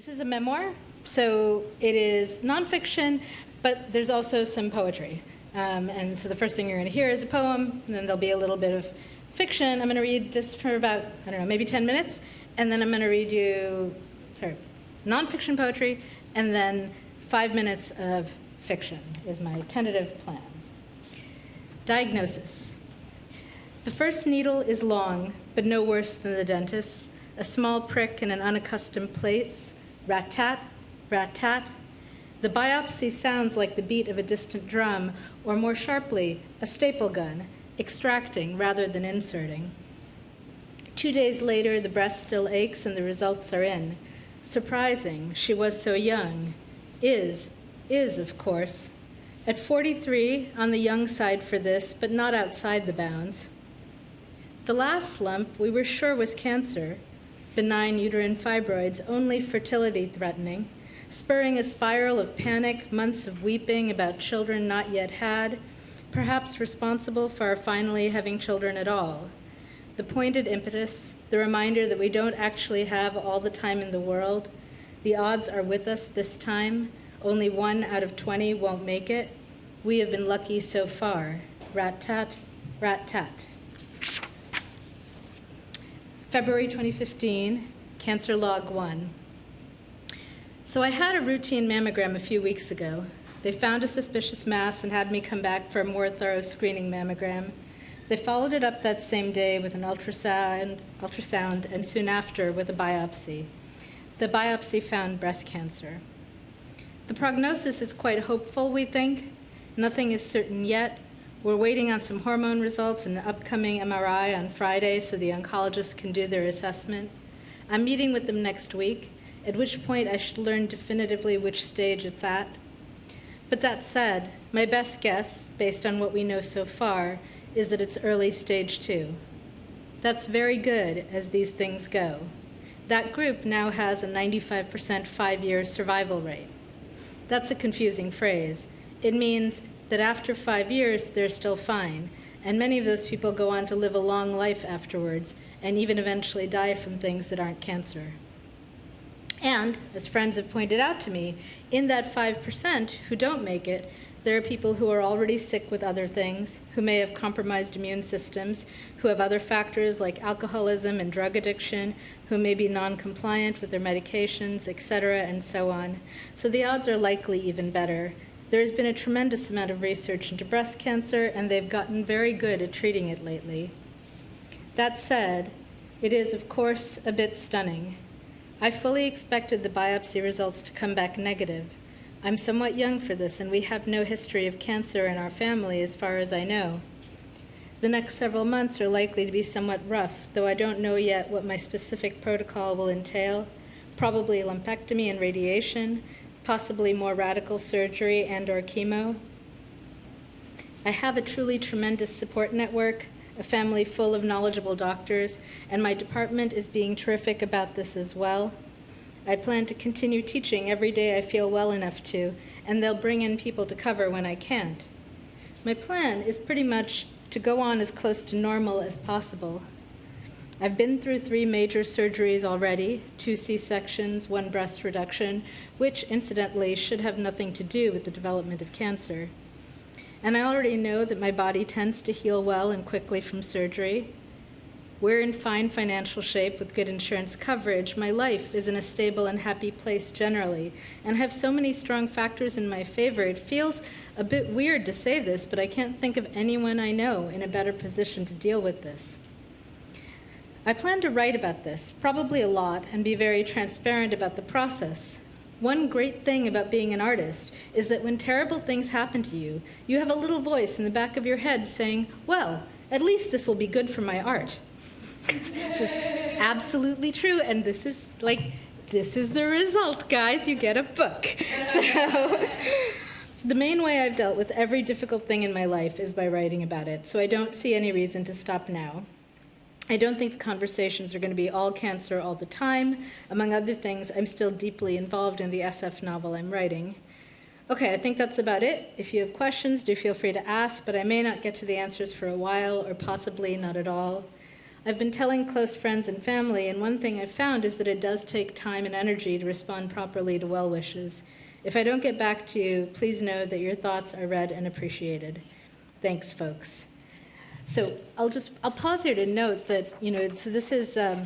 This is a memoir, so it is nonfiction, but there's also some poetry. And so the first thing you're going to hear is a poem, and then there'll be a little bit of fiction. I'm going to read this for about, I don't know, maybe 10 minutes, and then I'm going to read you, nonfiction poetry, and then 5 minutes of fiction is my tentative plan. Diagnosis. The first needle is long, but no worse than the dentist's. A small prick in an unaccustomed place. Rat-tat, rat-tat. The biopsy sounds like the beat of a distant drum, or more sharply, a staple gun, extracting rather than inserting. 2 days later, the breast still aches and the results are in. Surprising, she was so young. Is, of course. At 43, on the young side for this, but not outside the bounds. The last lump we were sure was cancer, benign uterine fibroids, only fertility threatening, spurring a spiral of panic, months of weeping about children not yet had, perhaps responsible for our finally having children at all. The pointed impetus, the reminder that we don't actually have all the time in the world. The odds are with us this time. Only 1 out of 20 won't make it. We have been lucky so far. Rat-tat, rat-tat. February 2015, Cancer Log 1. So I had a routine mammogram a few weeks ago. They found a suspicious mass and had me come back for a more thorough screening mammogram. They followed it up that same day with an ultrasound, and soon after with a biopsy. The biopsy found breast cancer. The prognosis is quite hopeful, we think. Nothing is certain yet. We're waiting on some hormone results and an upcoming MRI on Friday so the oncologists can do their assessment. I'm meeting with them next week, at which point I should learn definitively which stage it's at. But that said, my best guess, based on what we know so far, is that it's early stage 2. That's very good as these things go. That group now has a 95% 5-year survival rate. That's a confusing phrase. It means that after 5 years, they're still fine, and many of those people go on to live a long life afterwards, and even eventually die from things that aren't cancer. And, as friends have pointed out to me, in that 5% who don't make it, there are people who are already sick with other things, who may have compromised immune systems, who have other factors like alcoholism and drug addiction, who may be non-compliant with their medications, etc., and so on. So the odds are likely even better. There has been a tremendous amount of research into breast cancer, and they've gotten very good at treating it lately. That said, it is, of course, a bit stunning. I fully expected the biopsy results to come back negative. I'm somewhat young for this, and we have no history of cancer in our family as far as I know. The next several months are likely to be somewhat rough, though I don't know yet what my specific protocol will entail. Probably lumpectomy and radiation, possibly more radical surgery and/or chemo. I have a truly tremendous support network, a family full of knowledgeable doctors, and my department is being terrific about this as well. I plan to continue teaching every day I feel well enough to, and they'll bring in people to cover when I can't. My plan is pretty much to go on as close to normal as possible. I've been through 3 major surgeries already, 2 C-sections, 1 breast reduction, which, incidentally, should have nothing to do with the development of cancer. And I already know that my body tends to heal well and quickly from surgery. We're in fine financial shape with good insurance coverage. My life is in a stable and happy place generally, and have so many strong factors in my favor. It feels a bit weird to say this, but I can't think of anyone I know in a better position to deal with this. I plan to write about this, probably a lot, and be very transparent about the process. One great thing about being an artist is that when terrible things happen to you, you have a little voice in the back of your head saying, well, at least this will be good for my art. This is absolutely true, and this is the result, guys. You get a book. So, the main way I've dealt with every difficult thing in my life is by writing about it, so I don't see any reason to stop now. I don't think the conversations are going to be all cancer all the time. Among other things, I'm still deeply involved in the SF novel I'm writing. Okay, I think that's about it. If you have questions, do feel free to ask, but I may not get to the answers for a while, or possibly not at all. I've been telling close friends and family, and one thing I've found is that it does take time and energy to respond properly to well wishes. If I don't get back to you, please know that your thoughts are read and appreciated. Thanks, folks. So I'll pause here to note that, so this is, that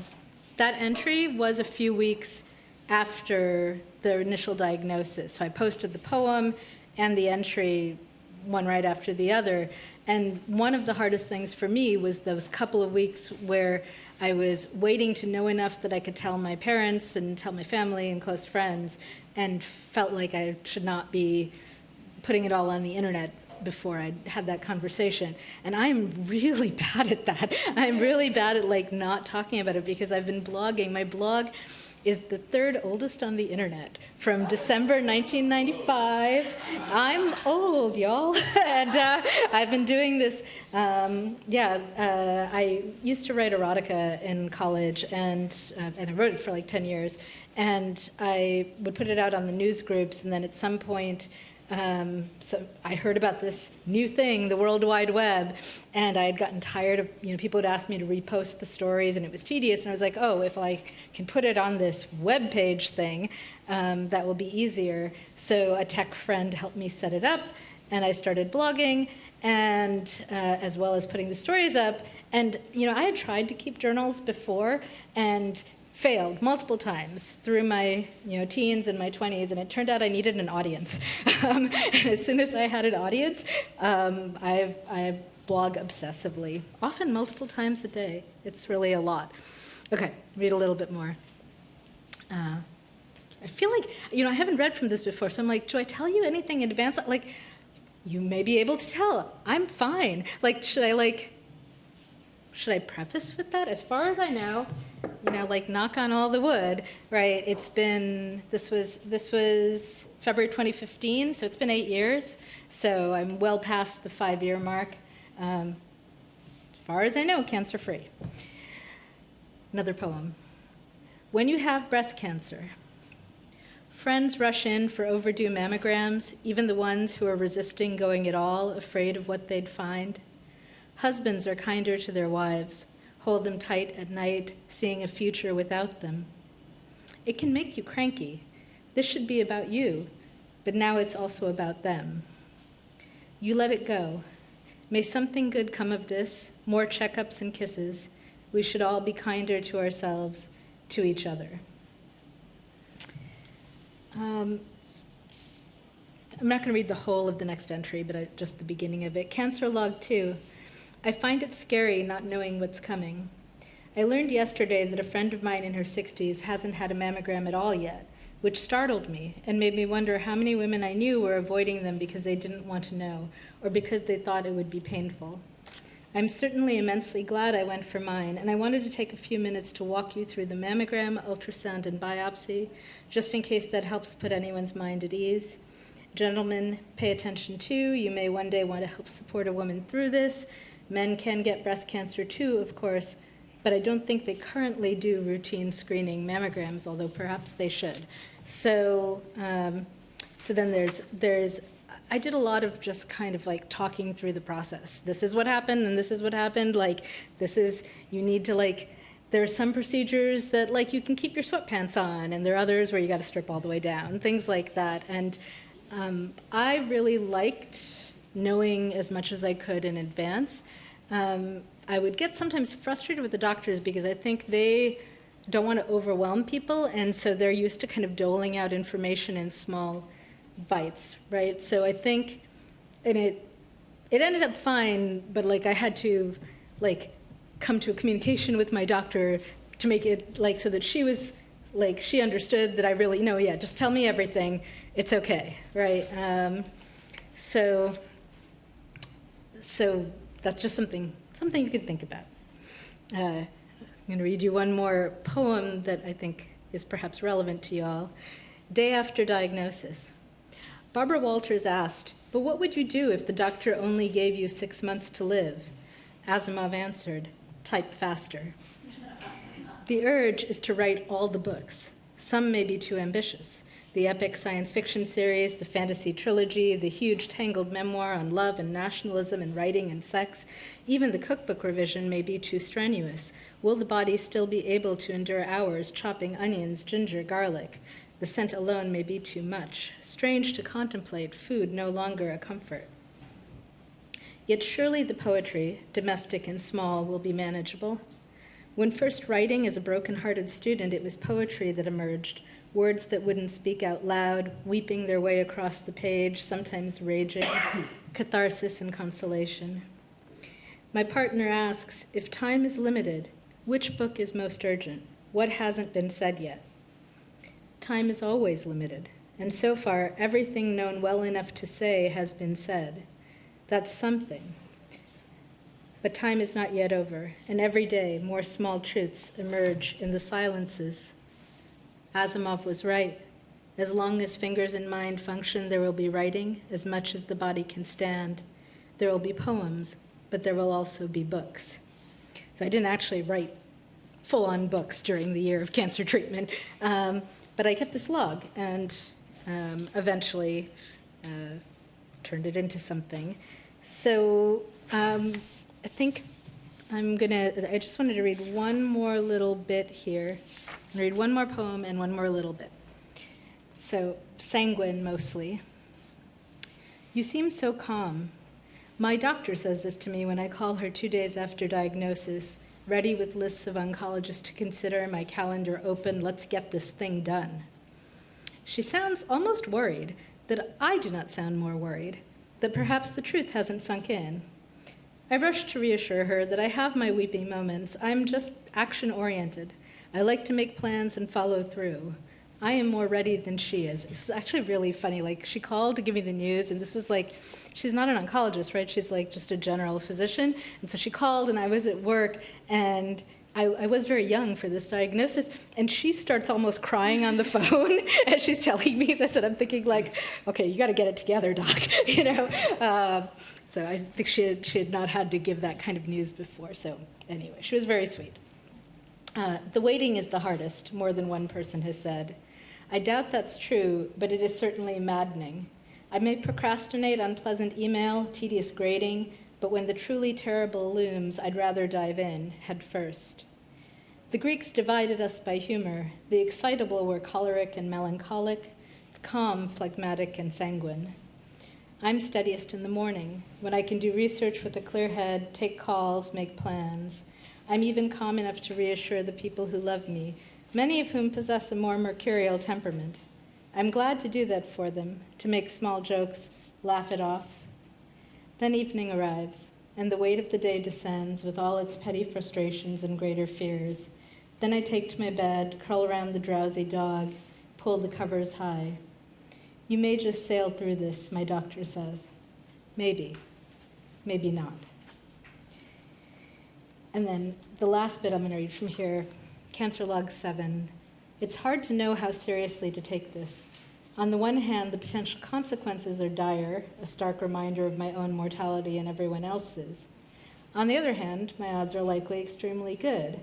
entry was a few weeks after the initial diagnosis. So I posted the poem and the entry, one right after the other. And one of the hardest things for me was those couple of weeks where I was waiting to know enough that I could tell my parents and tell my family and close friends, and felt like I should not be putting it all on the internet before I had that conversation. And I'm really bad at that. I'm really bad at not talking about it because I've been blogging. My blog is the third oldest on the internet from December 1995. I'm old, y'all. And I've been doing this, I used to write erotica in college, and I wrote it for 10 years. And I would put it out on the news groups, and then at some point, so I heard about this new thing, the World Wide Web, and I had gotten tired of, people would ask me to repost the stories, and it was tedious, and I was like, oh, if I can put it on this web page thing, that will be easier. So a tech friend helped me set it up, and I started blogging, and as well as putting the stories up. And, I had tried to keep journals before, and failed multiple times through my teens and my 20s, and it turned out I needed an audience. And as soon as I had an audience, I blog obsessively, often multiple times a day. It's really a lot. Okay, read a little bit more. I feel like, I haven't read from this before, so I'm like, do I tell you anything in advance? You may be able to tell. I'm fine. Should I preface with that? As far as I know, knock on all the wood, right? This was February 2015, so it's been 8 years. So I'm well past the 5-year mark. As far as I know, cancer-free. Another poem. When you have breast cancer, friends rush in for overdue mammograms, even the ones who are resisting going at all, afraid of what they'd find. Husbands are kinder to their wives, hold them tight at night, seeing a future without them. It can make you cranky. This should be about you, but now it's also about them. You let it go. May something good come of this, more checkups and kisses. We should all be kinder to ourselves, to each other. I'm not going to read the whole of the next entry, but just the beginning of it. Cancer log 2. I find it scary not knowing what's coming. I learned yesterday that a friend of mine in her 60s hasn't had a mammogram at all yet, which startled me and made me wonder how many women I knew were avoiding them because they didn't want to know or because they thought it would be painful. I'm certainly immensely glad I went for mine, and I wanted to take a few minutes to walk you through the mammogram, ultrasound, and biopsy, just in case that helps put anyone's mind at ease. Gentlemen, pay attention too. You may one day want to help support a woman through this. Men can get breast cancer too, of course, but I don't think they currently do routine screening mammograms, although perhaps they should. So then there's, I did a lot of just kind of talking through the process. This is what happened, and this is what happened. You need to there are some procedures that you can keep your sweatpants on, and there are others where you got to strip all the way down, things like that. And I really liked knowing as much as I could in advance. I would get sometimes frustrated with the doctors because I think they don't want to overwhelm people, and so they're used to kind of doling out information in small bites, right? So I think, and it ended up fine, but I had to come to a communication with my doctor to make it so that she was she understood that I really just tell me everything, it's okay, right? So that's just something you could think about. I'm going to read you one more poem that I think is perhaps relevant to you all. Day after diagnosis. Barbara Walters asked, "But what would you do if the doctor only gave you 6 months to live?" Asimov answered, "Type faster." The urge is to write all the books. Some may be too ambitious. The epic science fiction series, the fantasy trilogy, the huge tangled memoir on love and nationalism and writing and sex, even the cookbook revision may be too strenuous. Will the body still be able to endure hours chopping onions, ginger, garlic? The scent alone may be too much. Strange to contemplate, food no longer a comfort. Yet surely the poetry, domestic and small, will be manageable. When first writing as a broken-hearted student, it was poetry that emerged, words that wouldn't speak out loud, weeping their way across the page, sometimes raging, catharsis and consolation. My partner asks, if time is limited, which book is most urgent? What hasn't been said yet? Time is always limited, and so far, everything known well enough to say has been said. That's something. But time is not yet over, and every day more small truths emerge in the silences. Asimov was right. As long as fingers and mind function, there will be writing as much as the body can stand. There will be poems, but there will also be books. So I didn't actually write full-on books during the year of cancer treatment, but I kept this log and eventually turned it into something. So I think I just wanted to read one more little bit here. I'll read one more poem and one more little bit. So, sanguine mostly. You seem so calm. My doctor says this to me when I call her 2 days after diagnosis, ready with lists of oncologists to consider, my calendar open, let's get this thing done. She sounds almost worried that I do not sound more worried, that perhaps the truth hasn't sunk in. I rush to reassure her that I have my weeping moments. I'm just action-oriented. I like to make plans and follow through. I am more ready than she is. It's actually really funny. Like, she called to give me the news, and this was like, she's not an oncologist, right? She's like just a general physician. And so she called, and I was at work, and I was very young for this diagnosis, and she starts almost crying on the phone as she's telling me this, and I'm thinking like, okay, you got to get it together, doc, you know? So I think she had not had to give that kind of news before. So anyway, she was very sweet. The waiting is the hardest, more than one person has said. I doubt that's true, but it is certainly maddening. I may procrastinate unpleasant email, tedious grading, but when the truly terrible looms, I'd rather dive in, head first. The Greeks divided us by humor. The excitable were choleric and melancholic, the calm, phlegmatic, and sanguine. I'm steadiest in the morning, when I can do research with a clear head, take calls, make plans. I'm even calm enough to reassure the people who love me, many of whom possess a more mercurial temperament. I'm glad to do that for them, to make small jokes, laugh it off. Then evening arrives, and the weight of the day descends with all its petty frustrations and greater fears. Then I take to my bed, curl around the drowsy dog, pull the covers high. You may just sail through this, my doctor says. Maybe, maybe not. And then the last bit I'm going to read from here, Cancer Log 7. It's hard to know how seriously to take this. On the one hand, the potential consequences are dire, a stark reminder of my own mortality and everyone else's. On the other hand, my odds are likely extremely good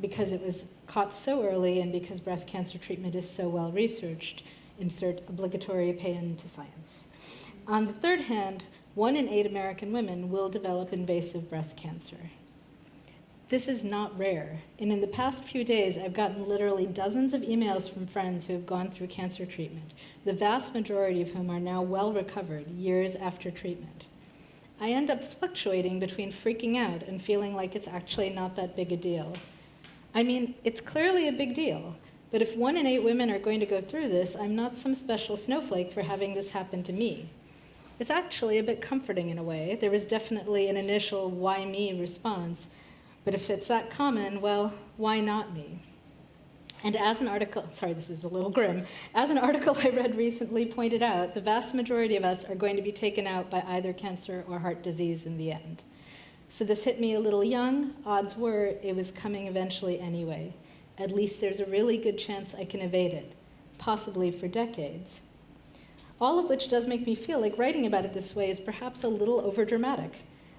because it was caught so early and because breast cancer treatment is so well researched. Insert obligatory opinion to science. On the third hand, 1 in 8 American women will develop invasive breast cancer. This is not rare, and in the past few days, I've gotten literally dozens of emails from friends who have gone through cancer treatment, the vast majority of whom are now well recovered years after treatment. I end up fluctuating between freaking out and feeling like it's actually not that big a deal. I mean, it's clearly a big deal, but if 1 in 8 women are going to go through this, I'm not some special snowflake for having this happen to me. It's actually a bit comforting in a way. There was definitely an initial why me response, but if it's that common, well, why not me? And as an article, sorry, this is a little grim, as an article I read recently pointed out, the vast majority of us are going to be taken out by either cancer or heart disease in the end. So this hit me a little young. Odds were it was coming eventually anyway. At least there's a really good chance I can evade it, possibly for decades. All of which does make me feel like writing about it this way is perhaps a little overdramatic.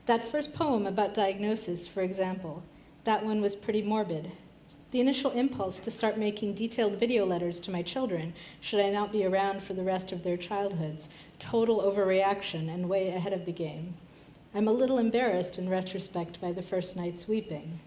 That first poem about diagnosis, for example, that one was pretty morbid. The initial impulse to start making detailed video letters to my children, should I not be around for the rest of their childhoods, total overreaction and way ahead of the game. I'm a little embarrassed in retrospect by the first night's weeping.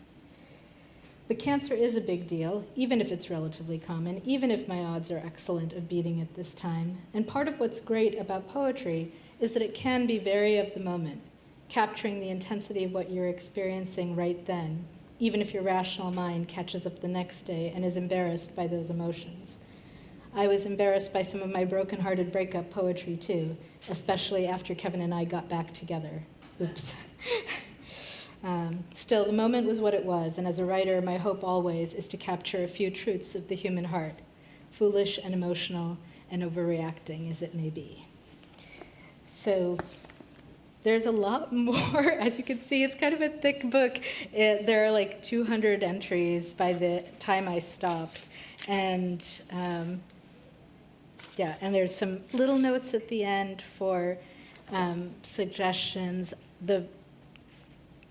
But cancer is a big deal, even if it's relatively common, even if my odds are excellent of beating it this time. And part of what's great about poetry is that it can be very of the moment, capturing the intensity of what you're experiencing right then, even if your rational mind catches up the next day and is embarrassed by those emotions. I was embarrassed by some of my broken-hearted breakup poetry too, especially after Kevin and I got back together. Oops. Still, the moment was what it was, and as a writer, my hope always is to capture a few truths of the human heart, foolish and emotional and overreacting as it may be. So there's a lot more. As you can see, it's kind of a thick book. There are like 200 entries by the time I stopped. And yeah, and there's some little notes at the end for suggestions.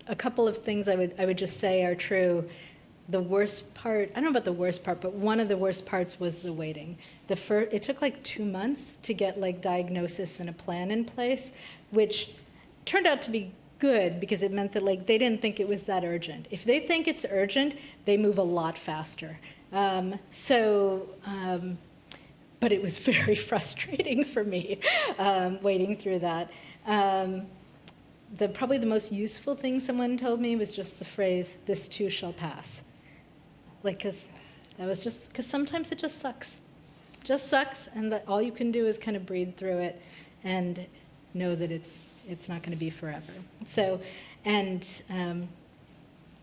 A couple of things I would just say are true. The worst part, I don't know about the worst part, but one of the worst parts was the waiting. It took like 2 months to get like diagnosis and a plan in place, which turned out to be good because it meant that like they didn't think it was that urgent. If they think it's urgent, they move a lot faster. But it was very frustrating for me waiting through that. Probably the most useful thing someone told me was just the phrase, "This too shall pass." Like, because sometimes it just sucks. Just sucks, and that all you can do is kind of breathe through it and know that it's not going to be forever. So, and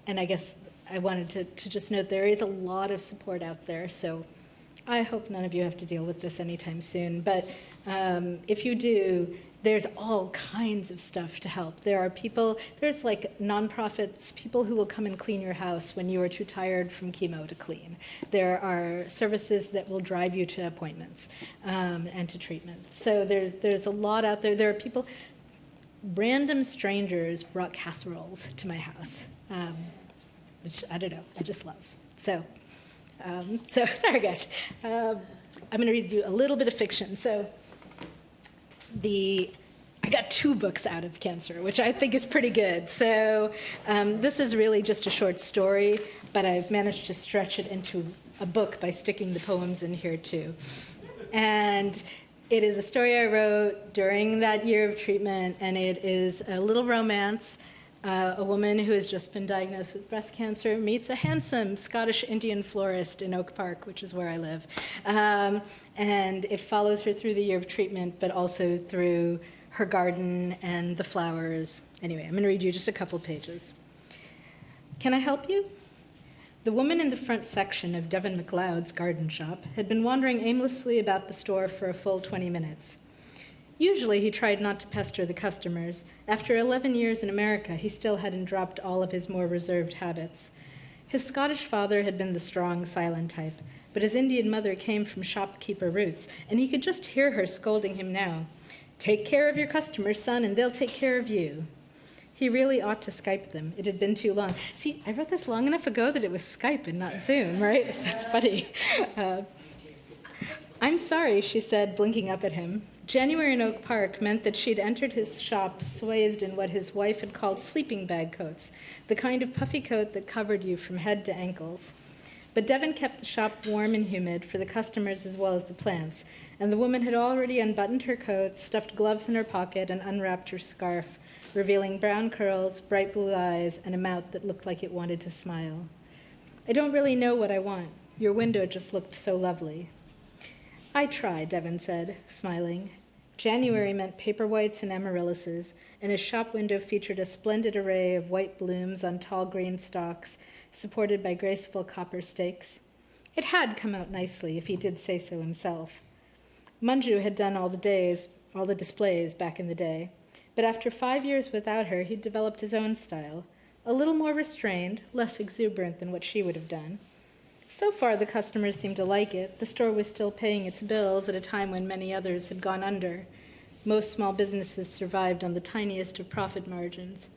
I guess I wanted to just note there is a lot of support out there, so I hope none of you have to deal with this anytime soon. But if you do, there's all kinds of stuff to help. There's like nonprofits, people who will come and clean your house when you are too tired from chemo to clean. There are services that will drive you to appointments and to treatment. So there's a lot out there. There are people, random strangers brought casseroles to my house, which I don't know, I just love. So sorry guys. I'm gonna read you a little bit of fiction. So I got 2 books out of cancer, which I think is pretty good. So this is really just a short story, but I've managed to stretch it into a book by sticking the poems in here too. And it is a story I wrote during that year of treatment, and it is a little romance. A woman who has just been diagnosed with breast cancer meets a handsome Scottish Indian florist in Oak Park, which is where I live. And it follows her through the year of treatment, but also through her garden and the flowers. Anyway, I'm going to read you just a couple pages. Can I help you? The woman in the front section of Devin McLeod's garden shop had been wandering aimlessly about the store for a full 20 minutes. Usually he tried not to pester the customers. After 11 years in America, he still hadn't dropped all of his more reserved habits. His Scottish father had been the strong, silent type, but his Indian mother came from shopkeeper roots, and he could just hear her scolding him now. "Take care of your customers, son, and they'll take care of you." He really ought to Skype them. It had been too long. See, I wrote this long enough ago that it was Skype and not Zoom, right? That's funny. "I'm sorry," she said, blinking up at him. January in Oak Park meant that she'd entered his shop swathed in what his wife had called sleeping bag coats, the kind of puffy coat that covered you from head to ankles. But Devin kept the shop warm and humid for the customers as well as the plants, and the woman had already unbuttoned her coat, stuffed gloves in her pocket, and unwrapped her scarf, revealing brown curls, bright blue eyes, and a mouth that looked like it wanted to smile. "I don't really know what I want. Your window just looked so lovely." "I try," Devin said, smiling. January meant paper whites and amaryllises, and his shop window featured a splendid array of white blooms on tall green stalks, supported by graceful copper stakes. It had come out nicely, if he did say so himself. Manju had done all the displays back in the day, but after 5 years without her, he'd developed his own style, a little more restrained, less exuberant than what she would have done. So far, the customers seemed to like it. The store was still paying its bills at a time when many others had gone under. Most small businesses survived on the tiniest of profit margins.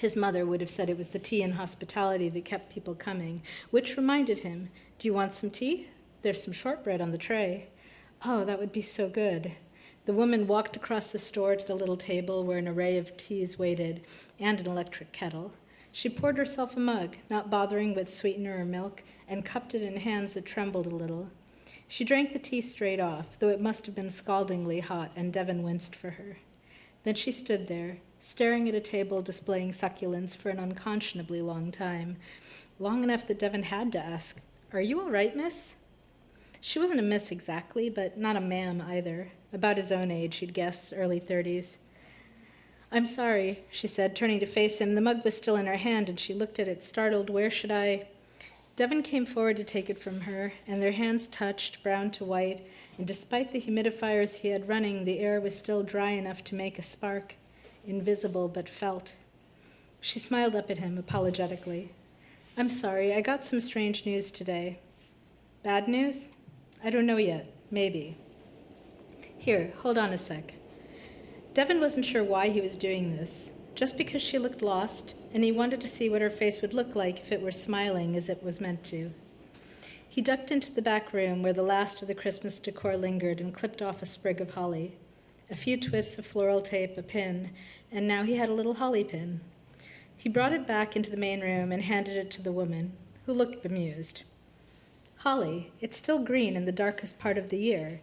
His mother would have said it was the tea and hospitality that kept people coming, which reminded him, "Do you want some tea? There's some shortbread on the tray." "Oh, that would be so good." The woman walked across the store to the little table where an array of teas waited, and an electric kettle. She poured herself a mug, not bothering with sweetener or milk, and cupped it in hands that trembled a little. She drank the tea straight off, though it must have been scaldingly hot, and Devon winced for her. Then she stood there, staring at a table displaying succulents for an unconscionably long time, long enough that Devon had to ask, "Are you all right, miss?" She wasn't a miss exactly, but not a ma'am either. About his own age, he'd guess, early 30s. "I'm sorry," she said, turning to face him. The mug was still in her hand, and she looked at it, startled. "Where should I—" Devon came forward to take it from her, and their hands touched, brown to white, and despite the humidifiers he had running, the air was still dry enough to make a spark, invisible but felt. She smiled up at him apologetically. "I'm sorry, I got some strange news today." "Bad news?" "I don't know yet. Maybe." "Here, hold on a sec." Devon wasn't sure why he was doing this, just because she looked lost, and he wanted to see what her face would look like if it were smiling as it was meant to. He ducked into the back room where the last of the Christmas decor lingered and clipped off a sprig of holly. A few twists of floral tape, a pin, and now he had a little holly pin. He brought it back into the main room and handed it to the woman, who looked bemused. "Holly, it's still green in the darkest part of the year.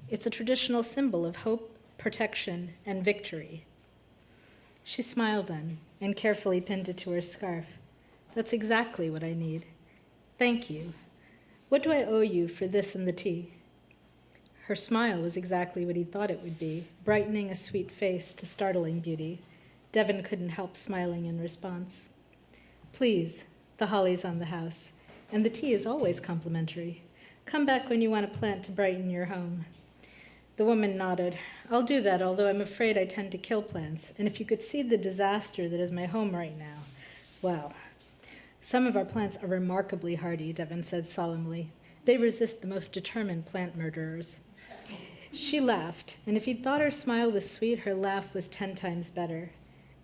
It's a traditional symbol of hope, protection, and victory." She smiled then and carefully pinned it to her scarf. "That's exactly what I need. Thank you. What do I owe you for this and the tea?" Her smile was exactly what he thought it would be, brightening a sweet face to startling beauty. Devon couldn't help smiling in response. "Please, the holly's on the house, and the tea is always complimentary. Come back when you want a plant to brighten your home." The woman nodded. "I'll do that, although I'm afraid I tend to kill plants, and if you could see the disaster that is my home right now, well..." "Some of our plants are remarkably hardy," Devon said solemnly. "They resist the most determined plant murderers." She laughed, and if he'd thought her smile was sweet, her laugh was 10 times better.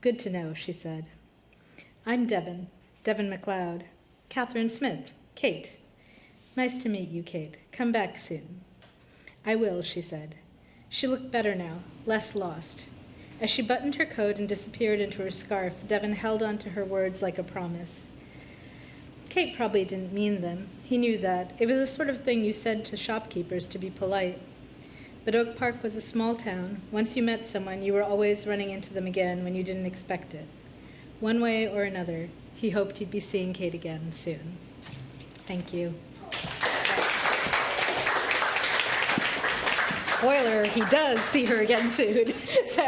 "Good to know," she said. "I'm Devon McLeod. Catherine Smith, Kate. Nice to meet you, Kate. Come back soon." "I will," she said. She looked better now, less lost. As she buttoned her coat and disappeared into her scarf, Devon held on to her words like a promise. Kate probably didn't mean them. He knew that. It was the sort of thing you said to shopkeepers to be polite. But Oak Park was a small town. Once you met someone, you were always running into them again when you didn't expect it. One way or another, he hoped he'd be seeing Kate again soon. Thank you. Spoiler, he does see her again soon. So